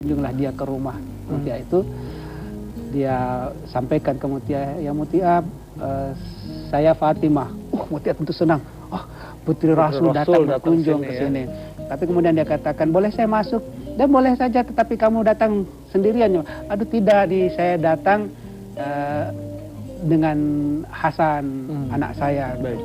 Kunjunglah dia ke rumah Mutia itu, dia sampaikan ke Mutia, ya Mutia, saya Fatimah. Mutia tentu senang. Oh, Putri Rasul datang berkunjung ke sini. Tapi kemudian dia katakan, boleh saya masuk? Dan boleh saja, tetapi kamu datang sendirian. Aduh tidak, saya datang dengan Hasan, anak saya. Baik.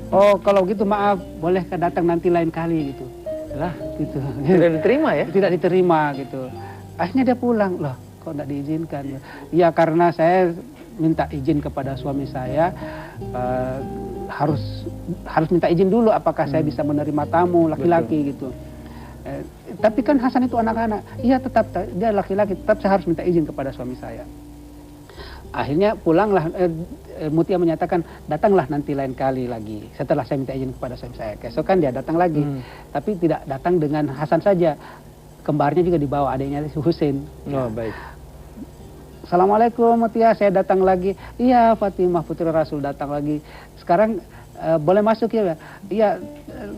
Oh kalau gitu maaf, bolehkah datang nanti lain kali gitu. Lah gitu. Tidak diterima ya? Tidak diterima gitu. Akhirnya dia pulang. Loh kok tidak diizinkan? Ya karena saya minta izin kepada suami saya, harus minta izin dulu apakah saya bisa menerima tamu laki-laki gitu. Tapi kan Hasan itu anak-anak. Iya tetap dia laki-laki, tetap saya harus minta izin kepada suami saya. Akhirnya pulanglah, Mutia menyatakan datanglah nanti lain kali lagi setelah saya minta izin kepada suami saya. Keesokan dia datang lagi, tapi tidak datang dengan Hasan saja, kembarnya juga dibawa, adiknya Husain. Oh baik. Assalamualaikum Mutia, saya datang lagi. Iya Fatimah Putri Rasul datang lagi. Sekarang boleh masuk ya? Iya.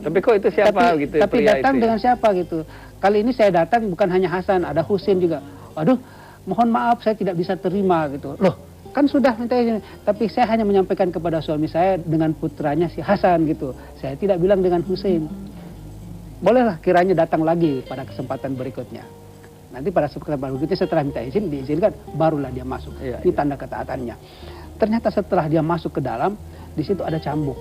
Tapi kok itu siapa gitu? Tapi datang dengan siapa gitu? Kali ini saya datang bukan hanya Hasan, ada Husain juga. Aduh, mohon maaf saya tidak bisa terima gitu. Loh, kan sudah minta izin. Tapi saya hanya menyampaikan kepada suami saya dengan putranya si Hasan gitu. Saya tidak bilang dengan Husain. Bolehlah kiranya datang lagi pada kesempatan berikutnya. Nanti pada kesempatan berikutnya setelah minta izin, diizinkan, barulah dia masuk. Ini tanda ketaatannya. Ternyata setelah dia masuk ke dalam, di situ ada cambuk.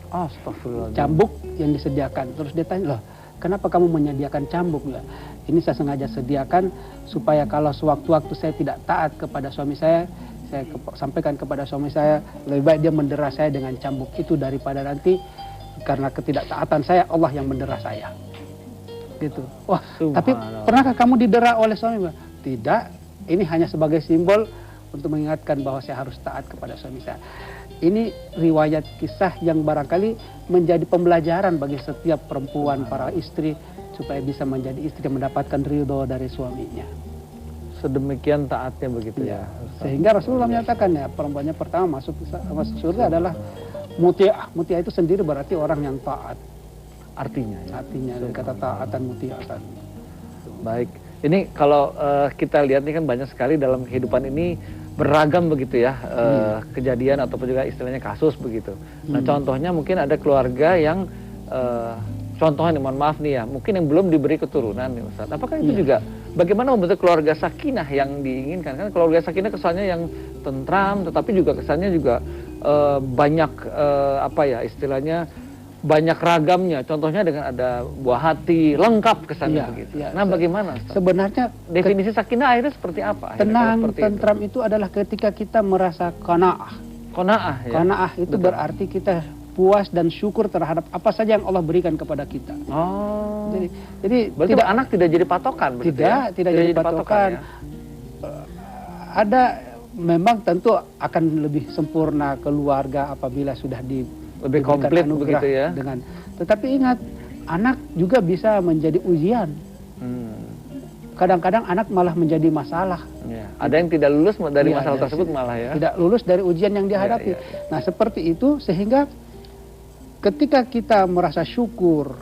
Astagfirullah. Cambuk yang disediakan. Terus dia tanya, loh, kenapa kamu menyediakan cambuk? Ya, ini saya sengaja sediakan supaya kalau sewaktu-waktu saya tidak taat kepada suami saya sampaikan kepada suami saya, lebih baik dia mendera saya dengan cambuk itu daripada nanti karena ketidaktaatan saya Allah yang mendera saya. Gitu. Wah, tapi pernahkah kamu didera oleh suami? Tidak, ini hanya sebagai simbol untuk mengingatkan bahwa saya harus taat kepada suami saya. Ini riwayat kisah yang barangkali menjadi pembelajaran bagi setiap perempuan, para istri, supaya bisa menjadi istri yang mendapatkan ridho dari suaminya. Sedemikian taatnya begitu ya. Sehingga Rasulullah menyatakan ya, perempuannya pertama masuk surga adalah Mutia. Mutia itu sendiri berarti orang yang taat. Artinya dari kata taatan mutiatan. Baik. Ini kalau kita lihat ini kan banyak sekali dalam kehidupan ini beragam begitu ya, kejadian ataupun juga istilahnya kasus begitu. Nah contohnya mungkin ada keluarga yang contohnya mohon maaf nih ya, mungkin yang belum diberi keturunan nih Ustaz. Apakah itu juga bagaimana membentuk keluarga sakinah yang diinginkan? Kan keluarga sakinah kesannya yang tentram, tetapi juga kesannya juga banyak apa ya istilahnya banyak ragamnya. Contohnya dengan ada buah hati, lengkap kesannya begitu. Nah bagaimana Ustaz? Sebenarnya definisi sakinah akhirnya seperti apa? Tenang, tentram itu adalah ketika kita merasa qanaah. Qanaah ya? Qanaah itu berarti kita puas dan syukur terhadap apa saja yang Allah berikan kepada kita. Oh. Jadi berarti tidak, anak tidak jadi patokan begitu ya? Tidak jadi patokan. Ya? Ada memang tentu akan lebih sempurna keluarga apabila sudah lebih komplit begitu ya. Tetapi ingat, anak juga bisa menjadi ujian. Kadang-kadang anak malah menjadi masalah. Ya. Ada yang tidak lulus dari masalah tersebut malah ya. Tidak lulus dari ujian yang dihadapi. Nah seperti itu sehingga ketika kita merasa syukur,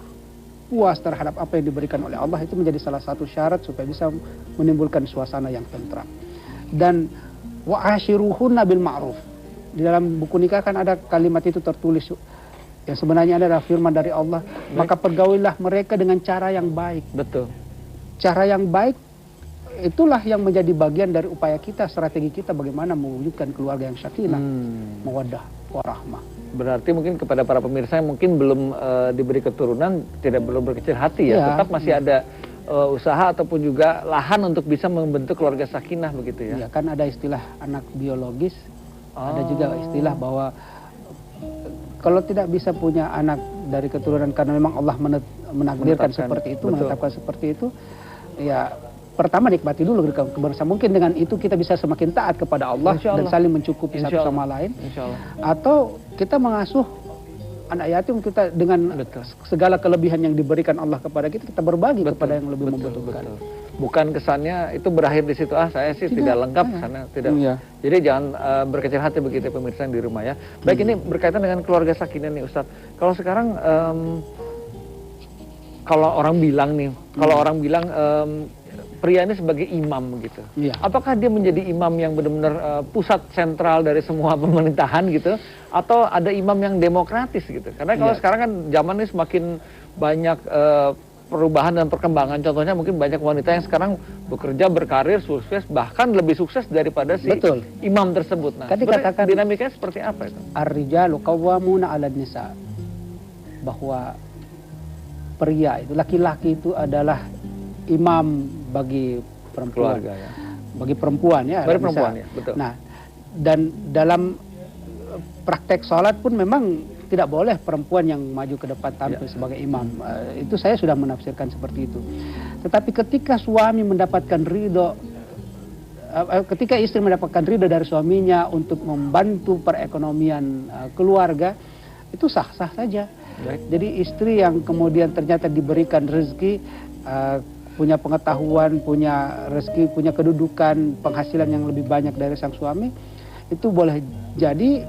puas terhadap apa yang diberikan oleh Allah, itu menjadi salah satu syarat supaya bisa menimbulkan suasana yang tentram. Dan wa'ashiruhunna bil ma'ruf. Di dalam buku nikah kan ada kalimat itu tertulis yang sebenarnya adalah firman dari Allah. Maka pergaulilah mereka dengan cara yang baik. Betul. Cara yang baik itulah yang menjadi bagian dari upaya kita, strategi kita bagaimana mewujudkan keluarga yang sakinah, mawaddah, warahmah. Berarti mungkin kepada para pemirsa yang mungkin belum diberi keturunan, belum berkecil hati ya, tetap masih ada usaha ataupun juga lahan untuk bisa membentuk keluarga sakinah begitu ya. Iya, kan ada istilah anak biologis. Ada juga istilah bahwa kalau tidak bisa punya anak dari keturunan karena memang Allah menakdirkan seperti itu, menetapkan seperti itu, ya pertama nikmati dulu kebersamaan. Mungkin dengan itu kita bisa semakin taat kepada Allah dan saling mencukupi satu sama lain. Atau kita mengasuh anak yatim kita dengan segala kelebihan yang diberikan Allah kepada kita, kita berbagi kepada yang lebih membutuhkan. Bukan kesannya itu berakhir di situ, saya sih tidak lengkap sana, tidak. Jadi jangan berkecil hati begitu pemirsa yang di rumah ya. Baik, ini berkaitan dengan keluarga sakinah nih Ustadz. Kalau sekarang kalau orang bilang nih, pria ini sebagai imam gitu. Iya. Apakah dia menjadi imam yang benar-benar pusat sentral dari semua pemerintahan gitu, atau ada imam yang demokratis gitu? Karena kalau Iya. sekarang kan zaman ini semakin banyak perubahan dan perkembangan. Contohnya mungkin banyak wanita yang sekarang bekerja, berkarir, sukses, bahkan lebih sukses daripada si Betul. imam tersebut. Nah, Tadi sebenarnya katakan- dinamikanya seperti apa itu? Ar-rijalu qawwamuna 'alan nisa. Bahwa pria itu, laki-laki itu adalah imam bagi perempuan. Keluarga ya. Bagi perempuan ya. Bagi bisa. perempuan ya, betul. Nah, dan dalam praktek sholat pun memang tidak boleh perempuan yang maju ke depan tampil Ya. sebagai imam. Itu saya sudah menafsirkan seperti itu. Tetapi ketika suami mendapatkan ridho, ketika istri mendapatkan ridho dari suaminya untuk membantu perekonomian keluarga, itu sah-sah saja. Baik. Jadi istri yang kemudian ternyata diberikan rezeki, punya pengetahuan, punya rezeki, punya kedudukan, penghasilan yang lebih banyak dari sang suami, itu boleh jadi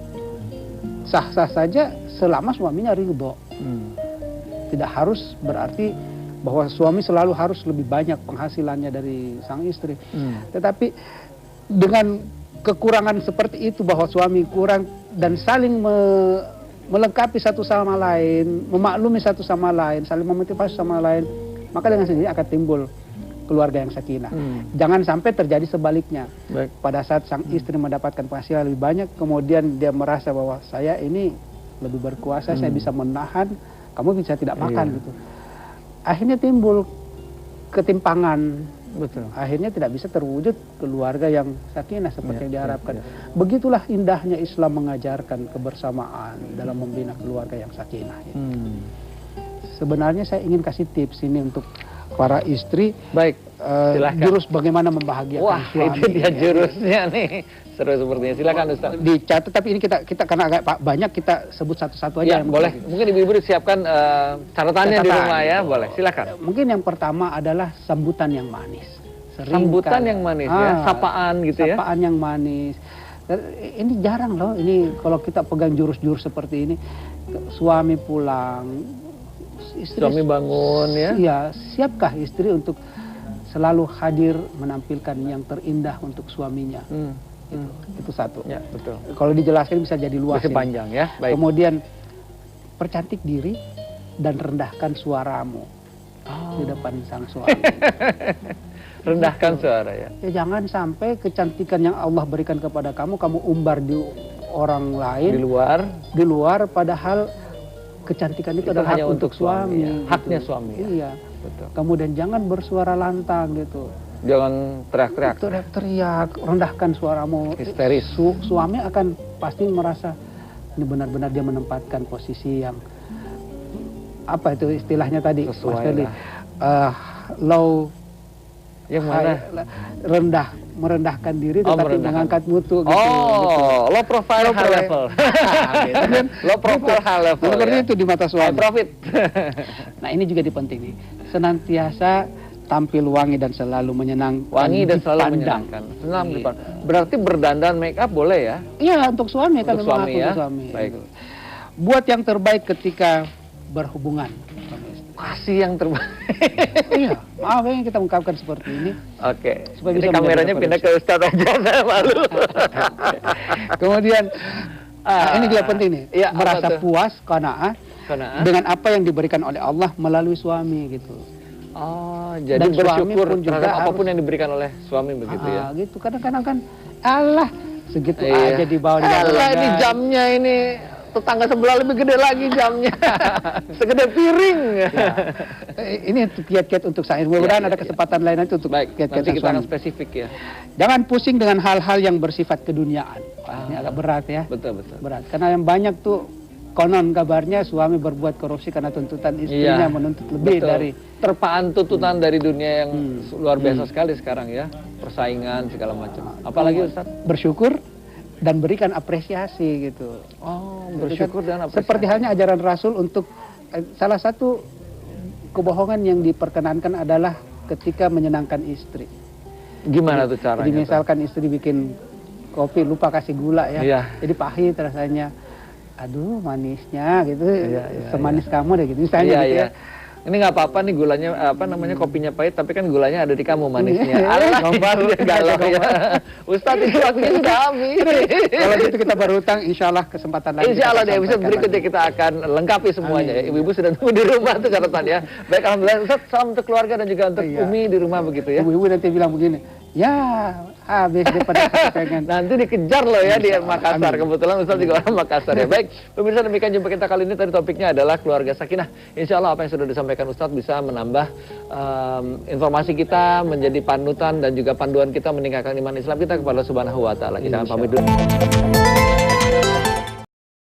sah-sah saja selama suaminya ridho. Tidak harus berarti bahwa suami selalu harus lebih banyak penghasilannya dari sang istri. Tetapi dengan kekurangan seperti itu, bahwa suami kurang dan saling melengkapi satu sama lain, memaklumi satu sama lain, saling memotivasi sama lain, maka dengan sendiri akan timbul keluarga yang sakinah. Jangan sampai terjadi sebaliknya. Baik. Pada saat sang istri mendapatkan penghasilan lebih banyak, kemudian dia merasa bahwa saya ini lebih berkuasa, saya bisa menahan, kamu bisa tidak makan gitu. Akhirnya timbul ketimpangan. Betul. Akhirnya tidak bisa terwujud keluarga yang sakinah seperti yang diharapkan. ya. Begitulah indahnya Islam mengajarkan kebersamaan dalam membina keluarga yang sakinah. Ya. Sebenarnya saya ingin kasih tips ini untuk para istri, Baik, silakan. jurus bagaimana membahagiakan Wah, suami. itu dia jurusnya nih. Seru sepertinya. Silakan Ustaz. Dicatat, tapi ini kita karena agak banyak, kita sebut satu-satu Ya, aja. boleh. Mungkin ibu-ibu disiapkan catatannya di Catatan. rumah ya. Boleh, silakan. Mungkin yang pertama adalah sambutan yang manis. Sambutan yang manis ya, sapaan gitu ya. Sapaan yang manis. Dan ini jarang loh, ini kalau kita pegang jurus-jurus seperti ini, suami pulang, istri, Suami bangun ya. Iya, siapkah istri untuk selalu hadir menampilkan yang terindah untuk suaminya? Itu satu. Ya, betul. Kalau dijelaskan bisa jadi luas. Masih ini. panjang ya. Baik. Kemudian percantik diri dan rendahkan suaramu di depan sang suami. Rendahkan suara ya. Ya, jangan sampai kecantikan yang Allah berikan kepada kamu umbar di orang lain, Di luar padahal kecantikan itu adalah hanya hak untuk suami. ya. Haknya suami ya. Iya. Betul. Kemudian jangan bersuara lantang gitu. Jangan teriak-teriak. Teriak-teriak, rendahkan suaramu. Histeris. Suami akan pasti merasa ini benar-benar dia menempatkan posisi yang apa itu istilahnya tadi, Sesuai Mas Ferdi? lah. Low, Yang mana? merendahkan diri Oh, tetapi merendahkan. mengangkat mutu gitu. Oh, low profile, high level. Gitu kan. Low profile, high level. Seperti ya. itu di mata High suami. profit. Nah, ini juga penting nih. Senantiasa tampil wangi dan selalu menyenangkan. Wangi dan selalu dipandang. menyenangkan. Senang dipandang. Berarti berdandan make up boleh ya? Iya, untuk suami kan Untuk memang suami aku ya. untuk suami. Baik. Gitu. Buat yang terbaik ketika berhubungan. Kasih yang terbaik. Iya, maaf yang kita ungkapkan seperti ini. Oke. Supaya Jadi bisa kameranya menjaga pindah ke Ustadz aja, saya malu. Kemudian ini juga penting nih, Iya, apa merasa tuh? puas, qanaah Qanaah. dengan apa yang diberikan oleh Allah melalui suami gitu. Oh, jadi Dan suami bersyukur pun juga terhadap apapun harus- yang diberikan oleh suami begitu ya. Gitu. Kadang-kadang kan Allah segitu Iya. aja dibawa di Alah, ini jamnya ini tetangga sebelah lebih gede lagi jamnya. Segede piring. Ya. Ini kiat-kiat untuk saya. Mudah-mudahan Ya, ada kesempatan lain nanti untuk Baik, kiat-kiat nanti sang kita akan suami. spesifik ya. Jangan pusing dengan hal-hal yang bersifat keduniaan. Wah, ini agak berat ya. Betul, betul. Berat. Karena yang banyak tuh konon kabarnya suami berbuat korupsi karena tuntutan istrinya Iya, menuntut lebih betul. dari terpaan tuntutan dari dunia yang luar biasa sekali sekarang ya. Persaingan segala macam. Apalagi Ustaz? bersyukur dan berikan apresiasi gitu. Oh, bersyukur dan apresiasi. Seperti halnya ajaran Rasul untuk salah satu kebohongan yang diperkenankan adalah ketika menyenangkan istri. Gimana tuh caranya? Jadi tuh? misalkan istri bikin kopi lupa kasih gula ya, Iya. jadi pahit rasanya. Aduh manisnya gitu, Iya, semanis kamu deh gitu misalnya Iya, gitu iya. ya. Ini nggak apa-apa nih gulanya, apa namanya, kopinya pahit, tapi kan gulanya ada di kamu manisnya. Allah, dia galau ya. Ustadz itu waktunya sudah habis. Kalau gitu kita berhutang, insya Allah kesempatan lain. Insya Allah di episode berikutnya kita akan lengkapi semuanya. Ya. Ibu-ibu sudah nunggu di rumah tuh catatan ya. Baik, alhamdulillah. Ustadz, salam untuk keluarga dan juga untuk Umi di rumah begitu ya. Ibu-ibu nanti bilang begini, ya habis daripada pengen. Nanti dikejar loh ya di Makassar. Kebetulan Ustadz juga orang Makassar ya. Baik, pemirsa, demikian jumpa kita kali ini. Tadi topiknya adalah keluarga sakinah. Insya Allah apa yang sudah disampaikan Ustadz bisa menambah informasi kita, menjadi panutan dan juga panduan kita meningkatkan iman Islam kita kepada Subhanahu wa Ta'ala. Kita akan pamit dulu.